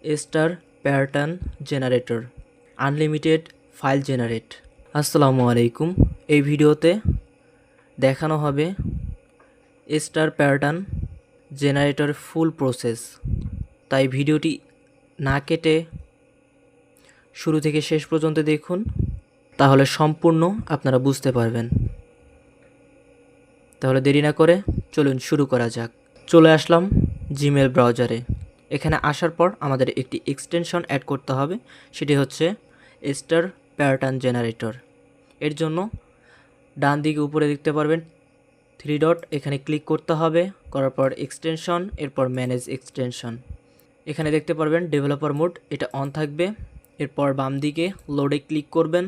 Star pattern generator unlimited file generate. আসসালামু আলাইকুম। এই ভিডিওতে দেখানো হবে স্টার প্যাটার্ন জেনারেটর ফুল প্রসেস, তাই ভিডিওটি না কেটে শুরু থেকে শেষ পর্যন্ত দেখুন, তাহলে সম্পূর্ণ আপনারা বুঝতে পারবেন। তাহলে দেরি না করে চলুন শুরু করা যাক। চলে আসলাম জিমেল ব্রাউজারে। এখানে আসার পর আমাদের একটি এক্সটেনশন অ্যাড করতে হবে, সেটি হচ্ছে স্টার প্যাটার্ন জেনারেটর। এর জন্য ডান দিকে উপরে দেখতে পারবেন 3 ডট, এখানে ক্লিক করতে হবে। করার পর এক্সটেনশন, এরপর ম্যানেজ এক্সটেনশন। এখানে দেখতে পারবেন ডেভেলপার মোড, এটা অন থাকবে। এরপর বাম দিকে লোডে ক্লিক করবেন।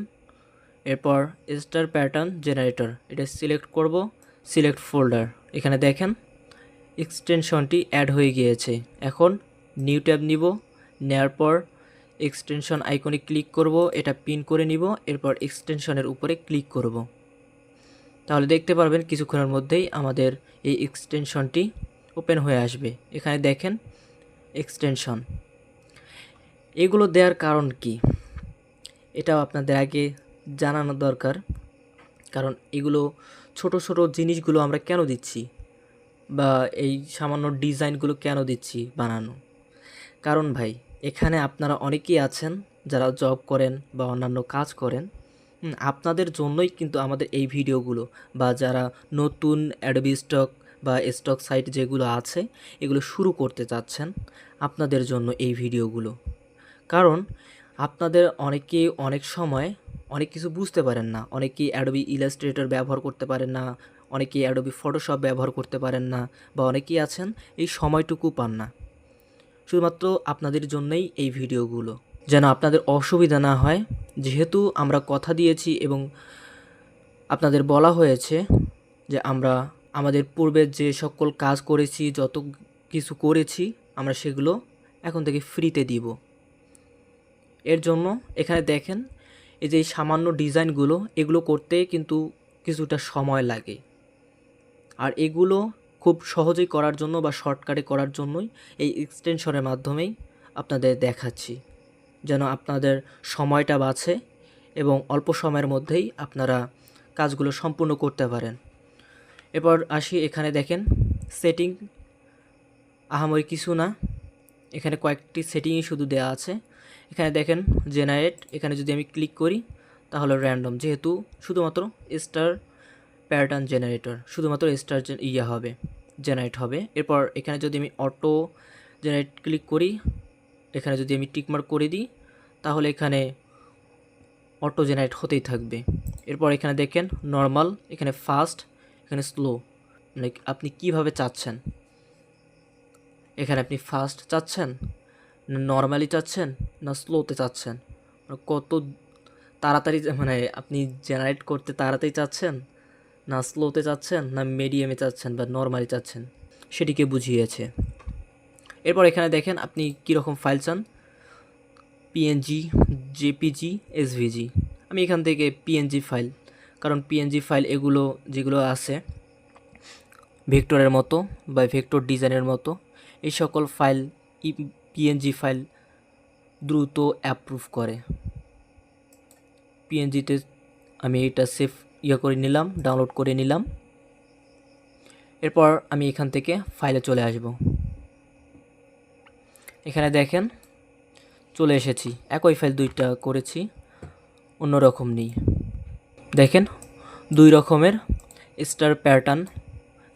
এরপর স্টার প্যাটার্ন জেনারেটর এটা সিলেক্ট করব, সিলেক্ট ফোল্ডার। এখানে দেখেন এক্সটেনশনটি অ্যাড হয়ে গিয়েছে। এখন নিউ ট্যাব নিব, নেওয়ার পর এক্সটেনশন আইকনে ক্লিক করব, এটা পিন করে নিব। এরপর এক্সটেনশনের উপরে ক্লিক করব, তাহলে দেখতে পারবেন কিছুক্ষণের মধ্যেই আমাদের এই এক্সটেনশনটি ওপেন হয়ে আসবে। এখানে দেখেন এক্সটেনশন। এগুলো দেওয়ার কারণ কি, এটাও আপনাদের আগে জানানো দরকার। কারণ এগুলো ছোট ছোট জিনিসগুলো আমরা কেন দিচ্ছি, বা এই সামান্য ডিজাইনগুলো কেন দিচ্ছি বানানো। কারণ ভাই, এখানে আপনারা অনেকেই আছেন যারা জব করেন বা অন্যান্য কাজ করেন, আপনাদের জন্যই কিন্তু আমাদের এই ভিডিওগুলো। বা যারা নতুন অ্যাডোবি স্টক বা স্টক সাইট যেগুলো আছে এগুলো শুরু করতে চাচ্ছেন, আপনাদের জন্য এই ভিডিওগুলো। কারণ আপনাদের অনেকেই অনেক সময় অনেক কিছু বুঝতে পারেন না, অনেকেই অ্যাডোবি ইলাস্ট্রেটর ব্যবহার করতে পারেন না, অনেকেই অ্যাডোবি ফটোশপ ব্যবহার করতে পারেন না, বা অনেকেই আছেন এই সময়টুকু পান না। শুধুমাত্র আপনাদের জন্যই এই ভিডিওগুলো, যেন আপনাদের অসুবিধা না হয়। যেহেতু আমরা কথা দিয়েছি এবং আপনাদের বলা হয়েছে যে আমরা আমাদের পূর্বে যে সকল কাজ করেছি, যত কিছু করেছি আমরা সেগুলো এখন থেকে ফ্রিতে দিব। এর জন্য এখানে দেখেন এই যে সামান্য ডিজাইনগুলো, এগুলো করতে কিন্তু কিছুটা সময় লাগে। আর এগুলো খুব সহজেই করার জন্য বা শর্টকাটে করার জন্যই এই এক্সটেনশনের মাধ্যমেই আপনাদের দেখাচ্ছি, যেন আপনাদের সময়টা বাঁচে এবং অল্প সময়ের মধ্যেই আপনারা কাজগুলো সম্পূর্ণ করতে পারেন। এরপর আসি, এখানে দেখেন সেটিং আহামরি কিছু না, এখানে কয়েকটি সেটিংই শুধু দেওয়া আছে। এখানে দেখেন জেনারেট, এখানে যদি আমি ক্লিক করি তাহলে র্যান্ডম, যেহেতু শুধুমাত্র স্টার প্যাটার্ন জেনারেটর, শুধুমাত্র স্টার হবে, জেনারেট হবে। এরপর এখানে যদি আমি অটো জেনারেট ক্লিক করি, এখানে যদি আমি টিকমার্ক করে দিই তাহলে এখানে অটো জেনারেট হতেই থাকবে। এরপর এখানে দেখেন নর্মাল, এখানে ফাস্ট, এখানে স্লো, মানে আপনি কিভাবে চাচ্ছেন। এখানে আপনি ফাস্ট চাচ্ছেন, না নর্মালি চাচ্ছেন, না স্লোতে চাচ্ছেন, কত তাড়াতাড়ি মানে আপনি জেনারেট করতে তাড়াতাড়ি চাচ্ছেন, না স্লোতে চাচ্ছেন, না মিডিয়ামে চাচ্ছেন, বা নর্মালি চাচ্ছেন, সেটিকে বুঝিয়েছে। এরপর এখানে দেখেন আপনি কীরকম ফাইল চান, পিএনজি, জেপিজি, এসভিজি। আমি এখান থেকে পিএনজি ফাইল, কারণ পিএনজি ফাইল এগুলো যেগুলো আছে ভেক্টরের মতো বা ভেক্টর ডিজাইনের মতো, এই সকল ফাইল পিএনজি ফাইল দ্রুত অ্যাপ্রুভ করে। পিএনজিতে আমি এটা সেভ করে নিলাম, ডাউনলোড করে নিলাম। এরপর আমি এখান থেকে ফাইলে চলে আসব। এখানে দেখেন চলে এসেছি, একই ফাইল দুইটা করেছি, অন্যরকম নেই। দেখেন 2 রকমের স্টার প্যাটার্ন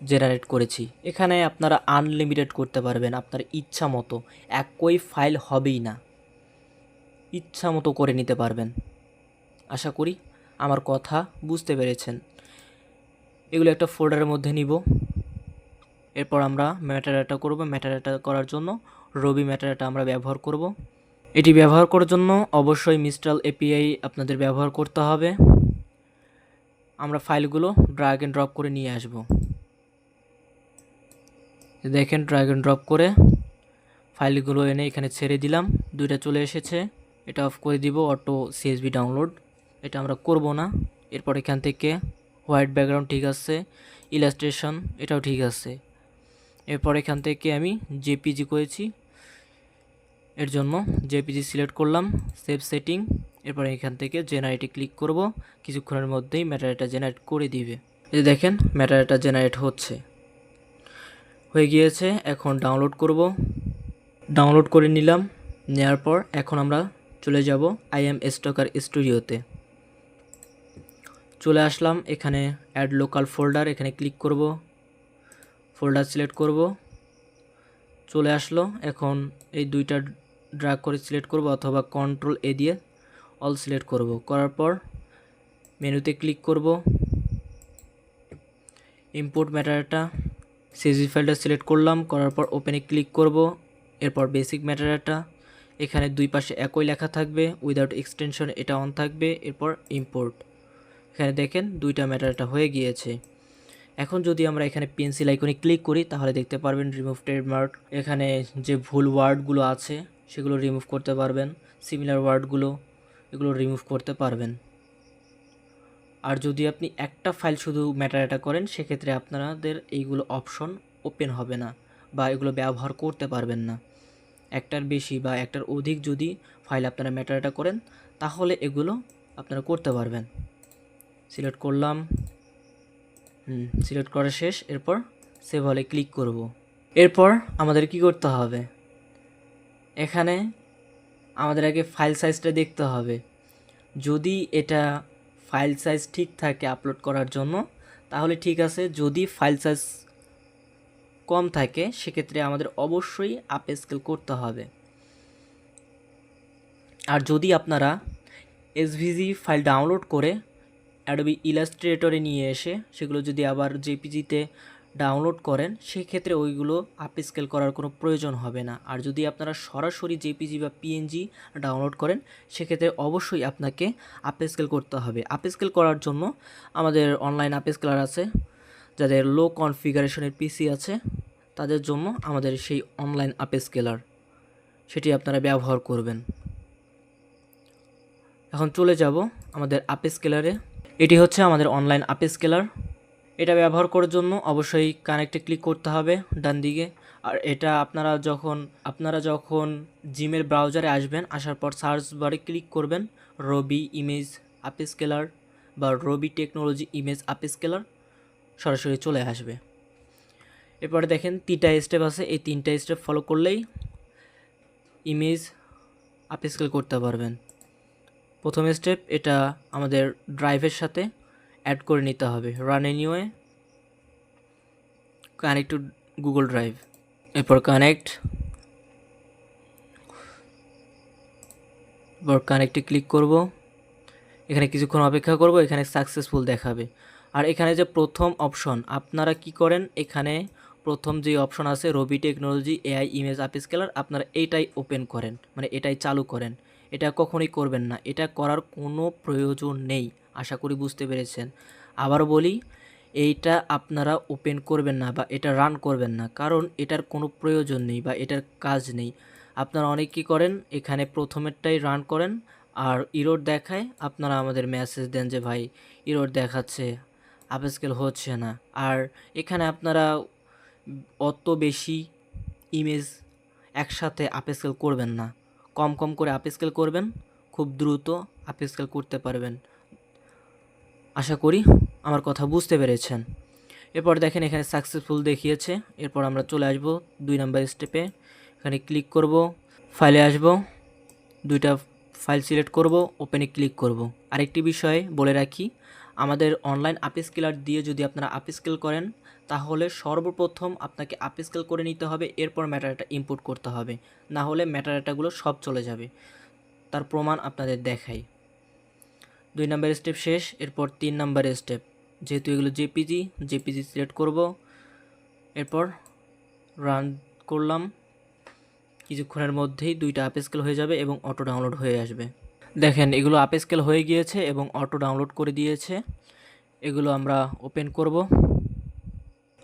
জেনারেট করেছি। এখানে আপনারা আনলিমিটেড করতে পারবেন আপনার ইচ্ছা মতো, একই ফাইল হবেই না, ইচ্ছা মতো করে নিতে পারবেন। আশা করি আমার কথা বুঝতে পেরেছেন। এগুলো একটা ফোল্ডারের মধ্যে নিব। এরপর আমরা ম্যাটাডাটা করব। ম্যাটাডাটা করার জন্য রবি ম্যাটাডাটা আমরা ব্যবহার করব। এটি ব্যবহার করার জন্য অবশ্যই মিস্ট্রাল এপিআই আপনাদের ব্যবহার করতে হবে। আমরা ফাইলগুলো ড্র্যাগ এন্ড ড্রপ করে নিয়ে আসব। দেখেন ড্র্যাগ এন্ড ড্রপ করে ফাইলগুলো এনে এখানে ছেড়ে দিলাম, 2টা চলে এসেছে। এটা অফ করে দিব, অটো সিএসভি ডাউনলোড, এটা আমরা করব না। এরপর এখান থেকে হোয়াইট ব্যাকগ্রাউন্ড ঠিক আছে, ইলাস্ট্রেশন এটাও ঠিক আছে। এরপর এখান থেকে আমি জেপিজি করেছি, এর জন্য জেপিজি সিলেক্ট করলাম, সেভ সেটিং, এরপর এখান থেকে জেনারেটে ক্লিক করব। কিছুক্ষণের মধ্যেই ম্যাটাডাটা জেনারেট করে দিবে। এই দেখেন ম্যাটাডাটা জেনারেট হয়ে গিয়েছে। এখন ডাউনলোড করব। ডাউনলোড করে নিলাম। নেওয়ার পর এখন আমরা চলে যাব আইএম স্টকার স্টুডিওতে। চলে আসলাম, এখানে অ্যাড লোকাল ফোল্ডার, এখানে ক্লিক করব, ফোল্ডার সিলেক্ট করব। চলে আসলো। এখন এই দুইটা ড্র্যাগ করে সিলেক্ট করব অথবা কন্ট্রোল এ দিয়ে অল সিলেক্ট করব। করার পর মেনুতে ক্লিক করব, ইম্পোর্ট ম্যাটাডাটা সিএসভি ফাইলটা সিলেক্ট করলাম। করার পর ওপেনে ক্লিক করব। এরপর বেসিক ম্যাটাডাটা, এখানে দুই পাশে একই লেখা থাকবে, উইদাউট এক্সটেনশন এটা অন থাকবে। এরপর ইম্পোর্ট, এখানে দেখেন দুইটা ম্যাটাডাটা হয়ে গিয়েছে। এখন যদি আমরা এখানে পেন্সিল আইকনে ক্লিক করি তাহলে দেখতে পারবেন রিমুভ ট্রেডমার্ক। এখানে যে ভুল ওয়ার্ডগুলো আছে সেগুলো রিমুভ করতে পারবেন, সিমিলার ওয়ার্ডগুলো এগুলো রিমুভ করতে পারবেন। আর যদি আপনি একটা ফাইল শুধু ম্যাটাডাটা করেন সেক্ষেত্রে আপনাদের এইগুলো অপশন ওপেন হবে না বা এগুলো ব্যবহার করতে পারবেন না। একটার বেশি বা একটার অধিক যদি ফাইল আপনারা ম্যাটাডাটা করেন তাহলে এগুলো আপনারা করতে পারবেন। সিলেক্ট করলাম, সিলেক্ট করা শেষ। এরপর সেভ হলে ক্লিক করব। এরপর আমাদের কি করতে হবে, এখানে আমাদের আগে ফাইল সাইজটা দেখতে হবে। যদি এটা ফাইল সাইজ ঠিক থাকে আপলোড করার জন্য তাহলে ঠিক আছে, যদি ফাইল সাইজ কম থাকে সেক্ষেত্রে আমাদের অবশ্যই আপ স্কেল করতে হবে। আর যদি আপনারা এসভিজি ফাইল ডাউনলোড করে অ্যাডোবি ইলাস্ট্রেটরে নিয়ে এসে সেগুলো যদি আবার জেপিজিতে ডাউনলোড করেন সেক্ষেত্রে ওইগুলো আপ স্কেল করার কোনো প্রয়োজন হবে না। আর যদি আপনারা সরাসরি জেপিজি বা পিএনজি ডাউনলোড করেন সেক্ষেত্রে অবশ্যই আপনাকে আপ স্কেল করতে হবে। আপ স্কেল করার জন্য আমাদের অনলাইন আপ স্কেলার আছে, যাদের লো কনফিগারেশনের পিসি আছে তাদের জন্য আমাদের সেই অনলাইন আপ স্কেলার, সেটি আপনারা ব্যবহার করবেন। এখন চলে যাব আমাদের আপ স্কেলারে। এটি হচ্ছে আমাদের অনলাইন আপ স্কেলার। এটা ব্যবহার করার জন্য অবশ্যই কানেক্টে ক্লিক করতে হবে ডান দিকে। আর এটা আপনারা যখন জিমেল ব্রাউজারে আসবেন, আসার পর সার্চ বারে ক্লিক করবেন রবি ইমেজ আপ স্কেলার বা রবি টেকনোলজি ইমেজ আপ স্কেলার, সরাসরি চলে আসবে। এরপরে দেখেন 3টা স্টেপ আছে, এই 3টা স্টেপ ফলো করলেই ইমেজ আপ স্কেল করতে পারবেন। প্রথম স্টেপ, এটা আমাদের ড্রাইভের সাথে অ্যাড করে নিতে হবে। Run anyway, connect to Google drive, এরপর কানেক্টে ক্লিক করব। এখানে কিছুক্ষণ অপেক্ষা করব, এখানে সাকসেসফুল দেখাবে। আর এখানে যে প্রথম অপশন, আপনারা কি করেন, এখানে প্রথম যে অপশন আছে Rabi technology AI image upscaler, আপনারা এইটাই ওপেন করেন, মানে এটাই চালু করেন। এটা কখনোই করবেন না, এটা করার কোনো প্রয়োজন নেই। আশা করি বুঝতে পেরেছেন। আবার বলি, এইটা আপনারা ওপেন করবেন না বা এটা রান করবেন না, কারণ এটার কোনো প্রয়োজন নেই বা এটার কাজ নেই। আপনারা অনেক কী করেন, এখানে প্রথমেরটাই রান করেন আর ইরোর দেখায়, আপনারা আমাদের মেসেজ দেন যে ভাই ইরোর দেখাচ্ছে, আপ স্কেল হচ্ছে না। আর এখানে আপনারা অত বেশি ইমেজ একসাথে আপ স্কেল করবেন না, কম কম করে আপ স্কেল করবেন, খুব দ্রুত আপ স্কেল করতে পারবেন। আশা করি আমার কথা বুঝতে পেরেছেন। এরপর দেখেন এখানে সাকসেসফুল দেখিয়েছে। এরপর আমরা চলে আসব 2 নম্বর স্টেপে। এখানে ক্লিক করব, ফাইলে আসব, 2টা ফাইল সিলেক্ট করব, ওপেনে ক্লিক করব। আরেকটি বিষয় বলে রাখি, আমাদের অনলাইন আপ স্কেলার দিয়ে যদি আপনারা আপ স্কেল করেন তাহলে সর্বপ্রথম আপনাকে আপ স্কেল করে নিতে হবে, এরপর ম্যাটাডাটা ইনপুট করতে হবে, না হলে ম্যাটাডাটাগুলো সব চলে যাবে। তার প্রমাণ আপনাদের দেখাই। 2 নম্বর স্টেপ শেষ। এরপর 3 নম্বর স্টেপ, যেহেতু এগুলো জেপিজি সিলেক্ট করব, এরপর রান করলাম। কিছুক্ষণের মধ্যেই 2টা আপ স্কেল হয়ে যাবে এবং অটো ডাউনলোড হয়ে আসবে। দেখেন এগুলো আপ স্কেল হয়ে গিয়েছে এবং অটো ডাউনলোড করে দিয়েছে। এগুলো আমরা ওপেন করব,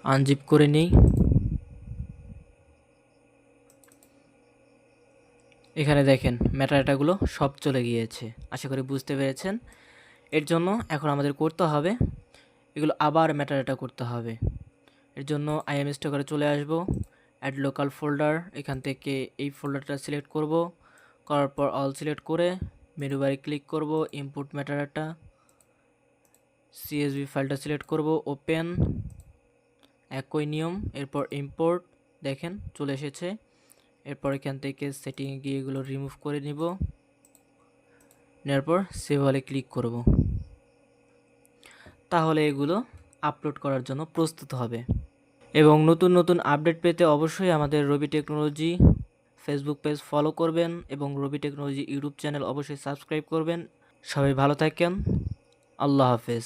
আনজিপ করে নিই। এখানে দেখেন ম্যাটাডাটাগুলো সব চলে গিয়েছে। আশা করি বুঝতে পেরেছেন। এর জন্য এখন আমাদের করতে হবে, এগুলো আবার ম্যাটাডাটা করতে হবে। এর জন্য আইএম স্টকারে চলে আসব, অ্যাড লোকাল ফোল্ডার, এখান থেকে এই ফোল্ডারটা সিলেক্ট করব, করার পর অল সিলেক্ট করে মেনু বারে ক্লিক করব, ইনপুট মেটাডাটা, CSV ফাইলটা সিলেক্ট করব, ওপেন, একই নিয়ম, এরপর ইম্পোর্ট, দেখেন চলে এসেছে। এরপর এখান থেকে সেটিংয়ে গিয়ে এগুলো রিমুভ করে নিব, নেওয়ার পর সেভ অলে ক্লিক করব। তাহলে এগুলো আপলোড করার জন্য প্রস্তুত হবে। এবং নতুন নতুন আপডেট পেতে অবশ্যই আমাদের রবি টেকনোলজি ফেসবুক পেজ ফলো করবেন এবং রবি টেকনোলজি ইউটিউব চ্যানেল অবশ্যই সাবস্ক্রাইব করবেন। সবাই ভালো থাকেন, আল্লাহ হাফেজ।